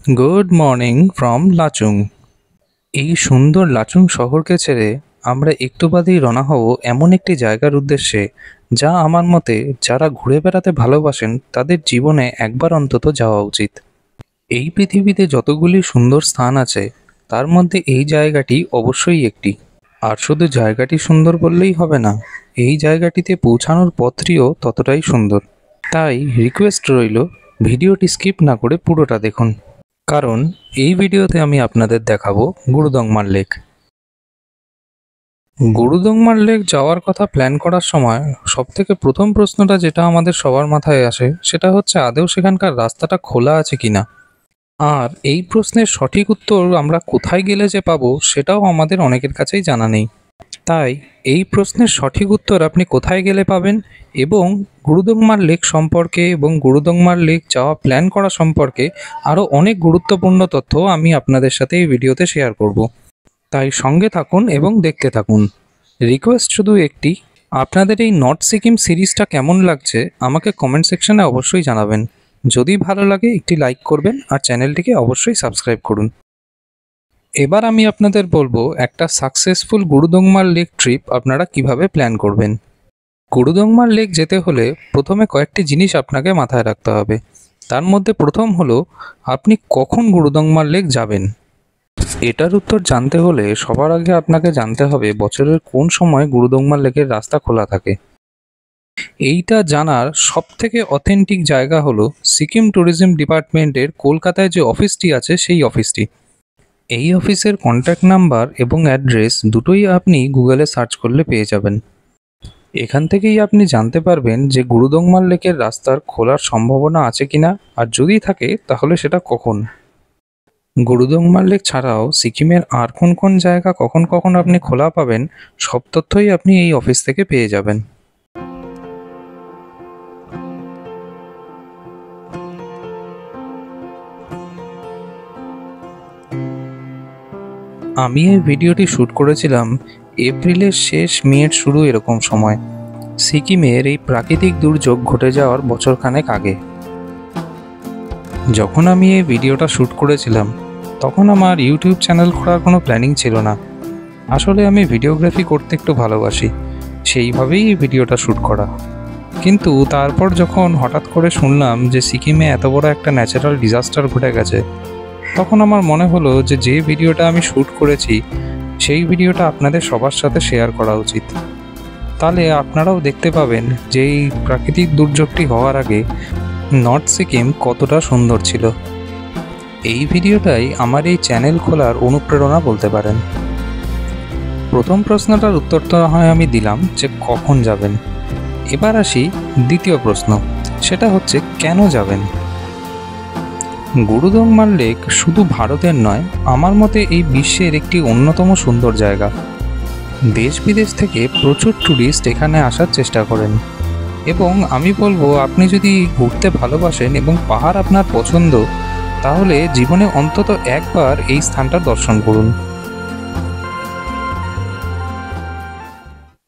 Good morning from Lachung. এই সুন্দর লাচুং শহরকে ছেড়ে আমরা একটু বাদেই রওনা হব এমন একটি জায়গার উদ্দেশ্যে, যা আমার মতে যারা ঘুরে বেড়াতে ভালোবাসেন তাদের জীবনে একবার অন্তত যাওয়া উচিত। এই পৃথিবীতে যতগুলি সুন্দর স্থান আছে তার মধ্যে এই জায়গাটি অবশ্যই একটি। আর শুধু জায়গাটি সুন্দর বললেই হবে না, এই জায়গাটিতে পৌঁছানোর পথটিও ততটাই সুন্দর। তাই রিকোয়েস্ট রইল, ভিডিওটি স্কিপ না করে পুরোটা দেখুন, কারণ এই ভিডিওতে আমি আপনাদের দেখাবো গুরুদংমার লেক। গুরুদংমার লেক যাওয়ার কথা প্ল্যান করার সময় সবথেকে প্রথম প্রশ্নটা যেটা আমাদের সবার মাথায় আসে সেটা হচ্ছে আদৌ সেখানকার রাস্তাটা খোলা আছে কিনা। আর এই প্রশ্নের সঠিক উত্তর আমরা কোথায় গেলে যে পাবো সেটাও আমাদের অনেকের কাছেই জানা নেই। তাই এই প্রশ্নের সঠিক উত্তর আপনি কোথায় গেলে পাবেন এবং গুরুদংমার লেক সম্পর্কে এবং গুরুদংমার লেক যাওয়া প্ল্যান করা সম্পর্কে আরও অনেক গুরুত্বপূর্ণ তথ্য আমি আপনাদের সাথে এই ভিডিওতে শেয়ার করব। তাই সঙ্গে থাকুন এবং দেখতে থাকুন। রিকোয়েস্ট শুধু একটি, আপনাদের এই নর্থ সিকিম সিরিজটা কেমন লাগছে আমাকে কমেন্ট সেকশনে অবশ্যই জানাবেন। যদি ভালো লাগে একটি লাইক করবেন আর চ্যানেলটিকে অবশ্যই সাবস্ক্রাইব করুন। এবার আমি আপনাদের বলবো একটা সাকসেসফুল গুরুদংমার লেক ট্রিপ আপনারা কিভাবে প্ল্যান করবেন। গুরুদংমার লেক যেতে হলে প্রথমে কয়েকটি জিনিস আপনাকে মাথায় রাখতে হবে। তার মধ্যে প্রথম হলো আপনি কখন গুরুদংমার লেক যাবেন। এটার উত্তর জানতে হলে সবার আগে আপনাকে জানতে হবে বছরের কোন সময় গুরুদংমার লেকের রাস্তা খোলা থাকে। এইটা জানার সবথেকে অথেন্টিক জায়গা হলো সিকিম ট্যুরিজম ডিপার্টমেন্টের কলকাতায় যে অফিসটি আছে সেই অফিসটি। এই অফিসের কন্ট্যাক্ট নাম্বার এবং অ্যাড্রেস দুটোই আপনি গুগলে সার্চ করলে পেয়ে যাবেন। এখান থেকেই আপনি জানতে পারবেন যে গুরুদংমার লেকের রাস্তার খোলার সম্ভাবনা আছে কিনা, আর যদি থাকে তাহলে সেটা কখন। গুরুদংমার লেক ছাড়াও সিকিমের আর কোন কোন জায়গা কখন কখন আপনি খোলা পাবেন সব তথ্যই আপনি এই অফিস থেকে পেয়ে যাবেন। আমি এই ভিডিওটি শ্যুট করেছিলাম এপ্রিলের শেষ মেয়ের শুরু এরকম সময়, সিকিমের এই প্রাকৃতিক দুর্যোগ ঘটে যাওয়ার বছরখানেক আগে। যখন আমি এই ভিডিওটা শ্যুট করেছিলাম তখন আমার ইউটিউব চ্যানেল করার কোনো প্ল্যানিং ছিল না। আসলে আমি ভিডিওগ্রাফি করতে একটু ভালোবাসি, সেইভাবেই এই ভিডিওটা শ্যুট করা। কিন্তু তারপর যখন হঠাৎ করে শুনলাম যে সিকিমে এত বড় একটা ন্যাচারাল ডিজাস্টার ঘটে গেছে, তখন আমার মনে হলো যে ভিডিওটা আমি শ্যুট করেছি সেই ভিডিওটা আপনাদের সবার সাথে শেয়ার করা উচিত। তাহলে আপনারাও দেখতে পাবেন যে এই প্রাকৃতিক দুর্যোগটি হওয়ার আগে নর্থ সিকিম কতটা সুন্দর ছিল। এই ভিডিওটাই আমার এই চ্যানেল খোলার অনুপ্রেরণা বলতে পারেন। প্রথম প্রশ্নটার উত্তরটা হয় আমি দিলাম যে কখন যাবেন। এবার আসি দ্বিতীয় প্রশ্ন, সেটা হচ্ছে কেন যাবেন। গুরুদংমার লেক শুধু ভারতের নয়, আমার মতে এই বিশ্বের একটি অন্যতম সুন্দর জায়গা। দেশ বিদেশ থেকে প্রচুর ট্যুরিস্ট এখানে আসার চেষ্টা করেন এবং আমি বলবো আপনি যদি ঘুরতে ভালোবাসেন এবং পাহাড় আপনার পছন্দ, তাহলে জীবনে অন্তত একবার এই স্থানটা দর্শন করুন।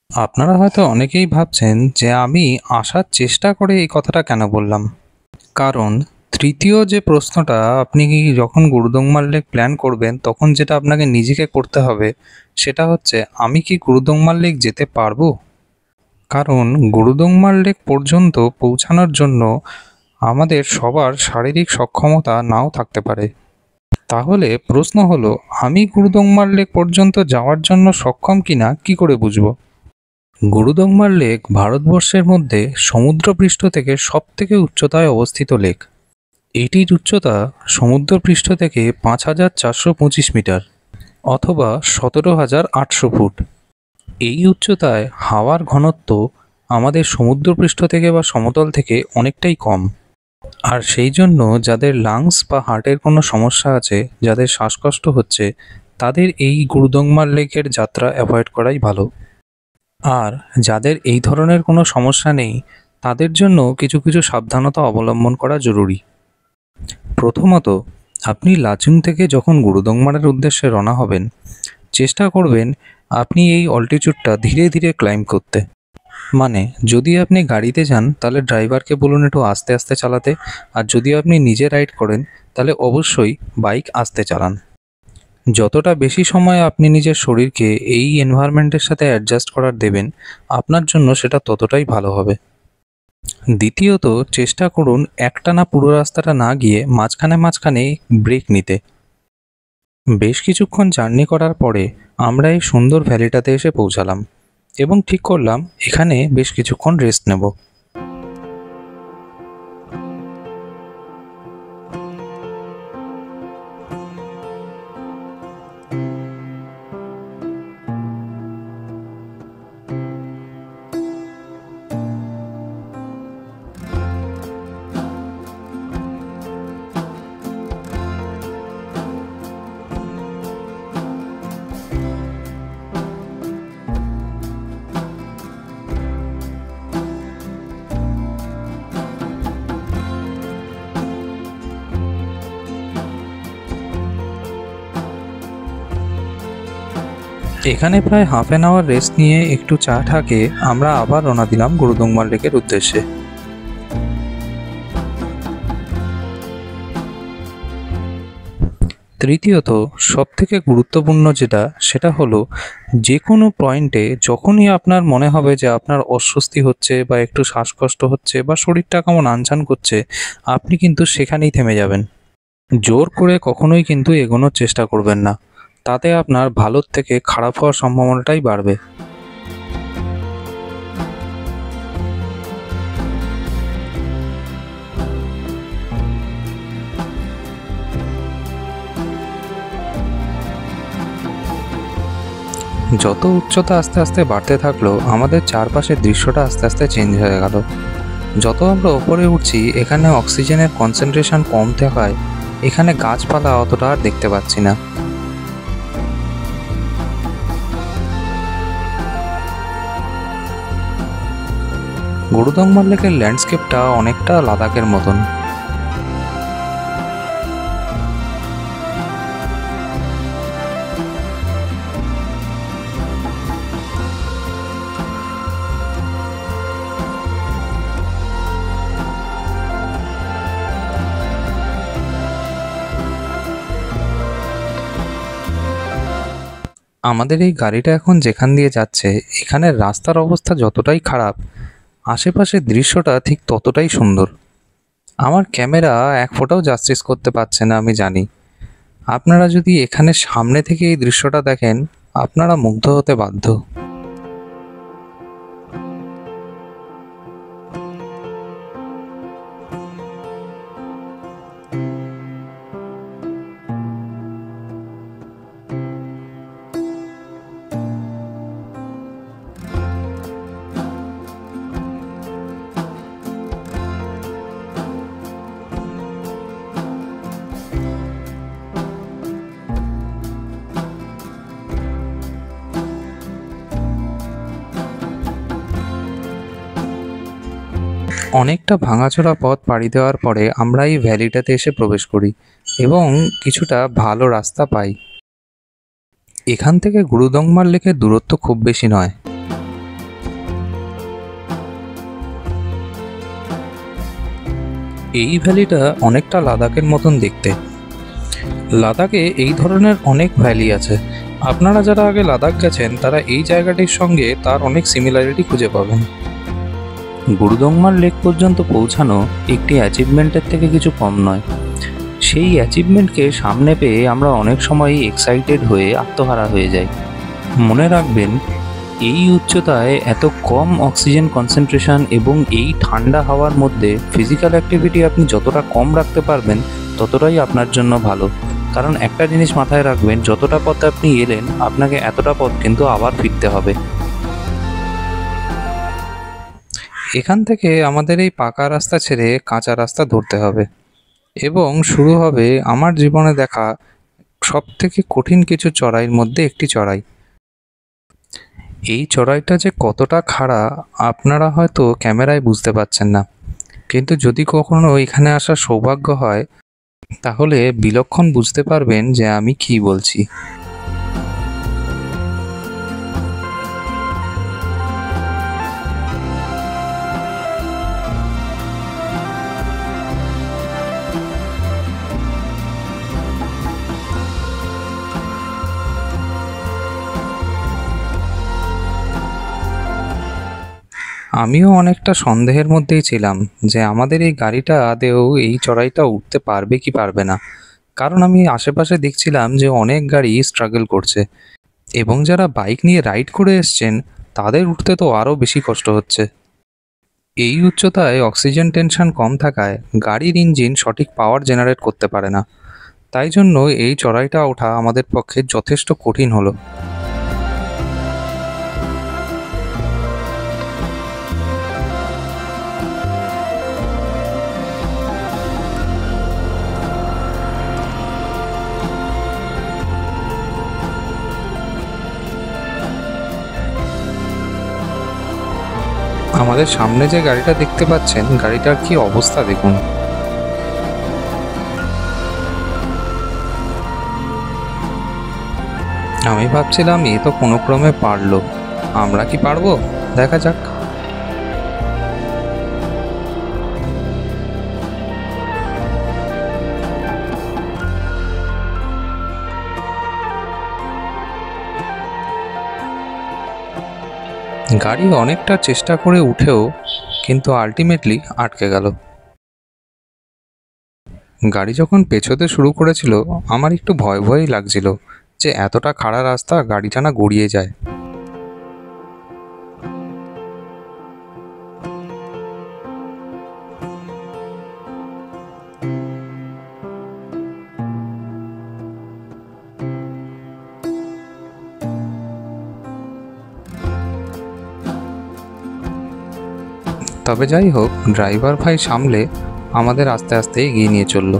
আপনারা হয়তো অনেকেই ভাবছেন যে আমি আসার চেষ্টা করে এই কথাটা কেন বললাম। কারণ তৃতীয় যে প্রশ্নটা, আপনি যখন গুরুদংমার লেক প্ল্যান করবেন তখন যেটা আপনাকে নিজেকে করতে হবে সেটা হচ্ছে আমি কি গুরুদংমার লেক যেতে পারবো। কারণ গুরুদংমার লেক পর্যন্ত পৌঁছানোর জন্য আমাদের সবার শারীরিক সক্ষমতা নাও থাকতে পারে। তাহলে প্রশ্ন হলো, আমি গুরুদংমার লেক পর্যন্ত যাওয়ার জন্য সক্ষম কিনা কি করে বুঝবো। গুরুদংমার লেক ভারতবর্ষের মধ্যে সমুদ্রপৃষ্ঠ থেকে সবথেকে উচ্চতায় অবস্থিত লেক। এটির উচ্চতা সমুদ্রপৃষ্ঠ থেকে ৫,৪২৫ মিটার অথবা ১৭,৮০০ ফুট। এই উচ্চতায় হাওয়ার ঘনত্ব আমাদের সমুদ্রপৃষ্ঠ থেকে বা সমতল থেকে অনেকটাই কম। আর সেই জন্য যাদের লাংস বা হার্টের কোনো সমস্যা আছে, যাদের শ্বাসকষ্ট হচ্ছে, তাদের এই গুরুদংমার লেকের যাত্রা অ্যাভয়েড করাই ভালো। আর যাদের এই ধরনের কোনো সমস্যা নেই তাদের জন্য কিছু কিছু সাবধানতা অবলম্বন করা জরুরি। প্রথমত, আপনি লাচুং থেকে যখন গুরুদংমারের উদ্দেশ্যে রওনা হবেন চেষ্টা করবেন আপনি এই অল্টিটিউডটা ধীরে ধীরে ক্লাইম্ব করতে। মানে যদি আপনি গাড়িতে যান তাহলে ড্রাইভারকে বলুন একটু আস্তে আস্তে চালাতে, আর যদি আপনি নিজে রাইড করেন তাহলে অবশ্যই বাইক আস্তে চালান। যতটা বেশি সময় আপনি নিজের শরীরকে এই এনভায়রনমেন্টের সাথে অ্যাডজাস্ট করার দেবেন, আপনার জন্য সেটা ততটাই ভালো হবে। দ্বিতীয়ত, চেষ্টা করুন একটানা পুরো রাস্তাটা না গিয়ে মাঝখানে মাঝখানে ব্রেক নিতে। বেশ কিছুক্ষণ জার্নি করার পরে আমরা এই সুন্দর ভ্যালিটাতে এসে পৌঁছালাম এবং ঠিক করলাম এখানে বেশ কিছুক্ষণ রেস্ট নেব। এখানে প্রায় হাফ অ্যান আওয়ার রেস্ট নিয়ে একটু চা ঠাকে আমরা আবার রওনা দিলাম গুরুদংমার লেকের উদ্দেশ্যে। তৃতীয়ত, সবথেকে গুরুত্বপূর্ণ যেটা সেটা হলো যে কোনো পয়েন্টে যখনই আপনার মনে হবে যে আপনার অস্বস্তি হচ্ছে বা একটু শ্বাসকষ্ট হচ্ছে বা শরীরটা কেমন আনচান করছে, আপনি কিন্তু সেখানেই থেমে যাবেন। জোর করে কখনোই কিন্তু এগোনোর চেষ্টা করবেন না, তাতে আপনার ভালোর থেকে খারাপ হওয়ার সম্ভাবনাটাই বাড়বে। যত উচ্চতা আস্তে আস্তে বাড়তে থাকলো আমাদের চারপাশের দৃশ্যটা আস্তে আস্তে চেঞ্জ হয়ে গেল। যত আমরা ওপরে উঠছি এখানে অক্সিজেনের কনসেন্ট্রেশন কম থাকায় এখানে গাছপালা অতটা আর দেখতে পাচ্ছি না। গুরুদংমার লেকের ল্যান্ডস্কেপটা অনেকটা লাদাখের মতন। আমাদের এই গাড়িটা এখন যেখান দিয়ে যাচ্ছে এখানের রাস্তার অবস্থা যতটাই খারাপ, আশেপাশের দৃশ্যটা ঠিক ততটাই সুন্দর। আমার ক্যামেরা এক ফোঁটাও জাস্টিস করতে পারছে না আমি জানি। আপনারা যদি এখানে সামনে থেকে এই দৃশ্যটা দেখেন আপনারা মুগ্ধ হতে বাধ্য। অনেকটা ভাঙাচোরা পথ পাড়ি দেওয়ার পরে আমরা এই ভ্যালিটাতে এসে প্রবেশ করি এবং কিছুটা ভালো রাস্তা পাই। এখান থেকে গুরুদংমার লেকের দূরত্ব খুব বেশি নয়। এই ভ্যালিটা অনেকটা লাদাখের মতন দেখতে। লাদাখে এই ধরনের অনেক ভ্যালি আছে, আপনারা যারা আগে লাদাখ গেছেন তারা এই জায়গাটির সঙ্গে তার অনেক সিমিলারিটি খুঁজে পাবেন। গুরুদংমার লেক পর্যন্ত পৌঁছানো একটি অ্যাচিভমেন্টের থেকে কিছু কম নয়। সেই অ্যাচিভমেন্টকে সামনে পেয়ে আমরা অনেক সময়ই এক্সাইটেড হয়ে আত্মহারা হয়ে যাই। মনে রাখবেন, এই উচ্চতায় এত কম অক্সিজেন কনসেন্ট্রেশন এবং এই ঠান্ডা হাওয়ার মধ্যে ফিজিক্যাল অ্যাক্টিভিটি আপনি যতটা কম রাখতে পারবেন ততটাই আপনার জন্য ভালো। কারণ একটা জিনিস মাথায় রাখবেন, যতটা পথ আপনি এলেন আপনাকে এতটা পথ কিন্তু আবার ফিরতে হবে। এখান থেকে আমাদের এই পাকা রাস্তা ছেড়ে কাঁচা রাস্তা ধরতে হবে এবং শুরু হবে আমার জীবনে দেখা সবথেকে কঠিন কিছু চড়াইয়ের মধ্যে একটি চড়াই। এই চড়াইটা যে কতটা খাড়া আপনারা হয়তো ক্যামেরায় বুঝতে পারছেন না, কিন্তু যদি কখনো এখানে আসার সৌভাগ্য হয় তাহলে বিলক্ষণ বুঝতে পারবেন যে আমি কি বলছি। আমিও অনেকটা সন্দেহের মধ্যেই ছিলাম যে আমাদের এই গাড়িটা আদৌ এই চড়াইটা উঠতে পারবে কি পারবে না, কারণ আমি আশেপাশে দেখছিলাম যে অনেক গাড়ি স্ট্রাগল করছে এবং যারা বাইক নিয়ে রাইড করে এসছেন তাদের উঠতে তো আরও বেশি কষ্ট হচ্ছে। এই উচ্চতায় অক্সিজেন টেনশন কম থাকায় গাড়ির ইঞ্জিন সঠিক পাওয়ার জেনারেট করতে পারে না, তাই জন্য এই চড়াইটা ওঠা আমাদের পক্ষে যথেষ্ট কঠিন হলো। আমাদের সামনে যে গাড়িটা দেখতে পাচ্ছেন, গাড়িটার কি অবস্থা দেখুন। আমি ভাবছিলাম এ তো কোনো ক্রমে পারলো, আমরা কি পারবো? দেখা যাক। গাড়ি অনেকটা চেষ্টা করে উঠেও কিন্তু আলটিমেটলি আটকে গেল। গাড়ি যখন পেছোতে শুরু করেছিল আমার একটু ভয় ভয়ই লাগছিল যে এতটা খাড়া রাস্তা গাড়িটা না গড়িয়ে যায়। তবে যাই হোক, ড্রাইভার ভাই সামলে আমাদের আস্তে আস্তে এগিয়ে নিয়ে চলল।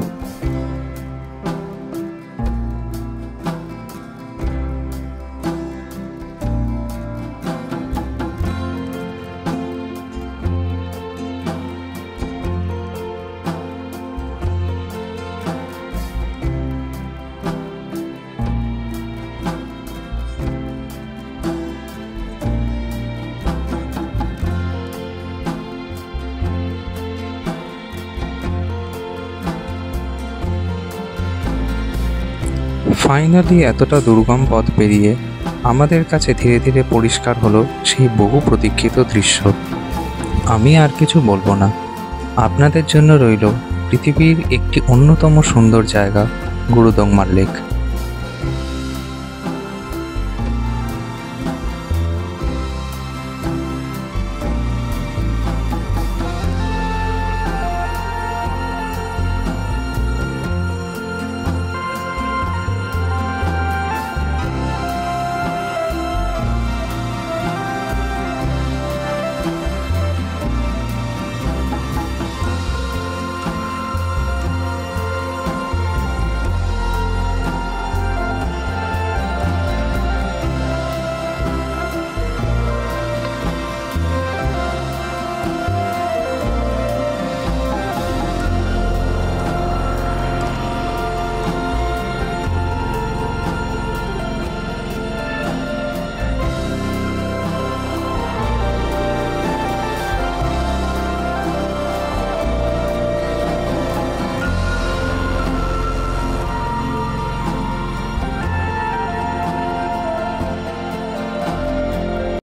ফাইনালি এতটা দুর্গম পথ পেরিয়ে আমাদের কাছে ধীরে ধীরে পরিষ্কার হলো সেই বহু প্রতীক্ষিত দৃশ্য। আমি আর কিছু বলবো না, আপনাদের জন্য রইল পৃথিবীর একটি অন্যতম সুন্দর জায়গা, গুরুদংমার লেক।